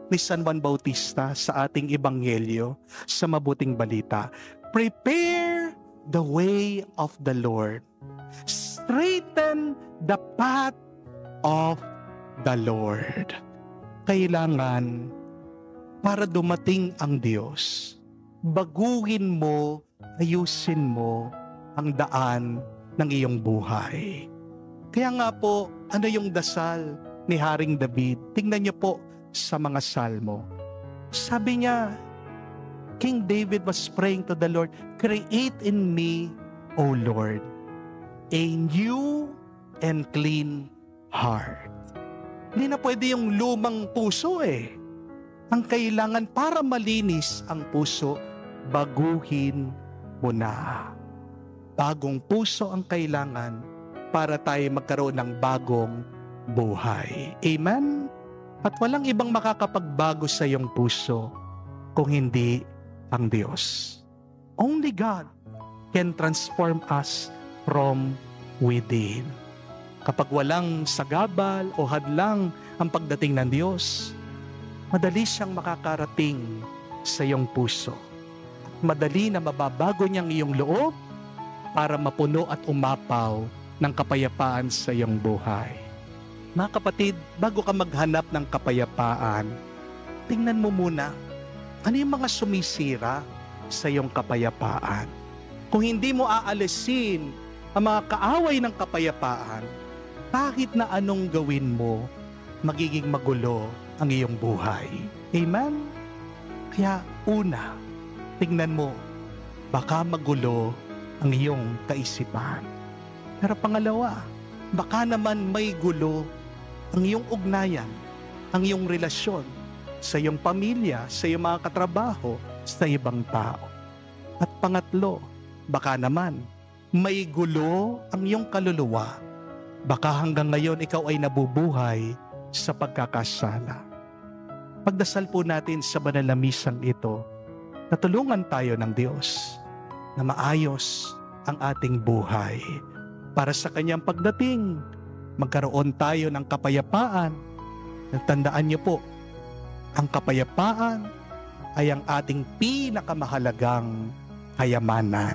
ni San Juan Bautista sa ating ebanghelyo sa mabuting balita. Prepare the way of the Lord. Straighten the path of the Lord. Kailangan, para dumating ang Diyos, baguhin mo, ayusin mo ang daan ng iyong buhay. Kaya nga po, ano yung dasal ni Haring David? Tingnan niyo po sa mga salmo. Sabi niya, King David was praying to the Lord, "Create in me, O Lord, a new and clean heart." Hindi na pwede yung lumang puso eh. Ang kailangan para malinis ang puso, baguhin mo na. Bagong puso ang kailangan para tayo magkaroon ng bagong buhay. Amen? At walang ibang makakapagbago sa iyong puso kung hindi ang Diyos. Only God can transform us from within. Kapag walang sagabal o hadlang ang pagdating ng Diyos, madali siyang makakarating sa iyong puso. Madali na mababago niyang iyong loob para mapuno at umapaw ng kapayapaan sa iyong buhay. Mga kapatid, bago ka maghanap ng kapayapaan, tingnan mo muna, ano yung mga sumisira sa iyong kapayapaan? Kung hindi mo aalisin ang mga kaaway ng kapayapaan, kahit na anong gawin mo, magiging magulo ang iyong buhay. Amen? Kaya una, tingnan mo, baka magulo ang iyong kaisipan. Pero pangalawa, baka naman may gulo ang iyong ugnayan, ang iyong relasyon sa iyong pamilya, sa iyong mga katrabaho, sa ibang tao. At pangatlo, baka naman may gulo ang iyong kaluluwa. Baka hanggang ngayon ikaw ay nabubuhay sa pagkakasala. Pagdasal po natin sa banal na misang ito, natulungan tayo ng Diyos na maayos ang ating buhay. Para sa kanyang pagdating, magkaroon tayo ng kapayapaan. Tandaan niyo po, ang kapayapaan ay ang ating pinakamahalagang kayamanan.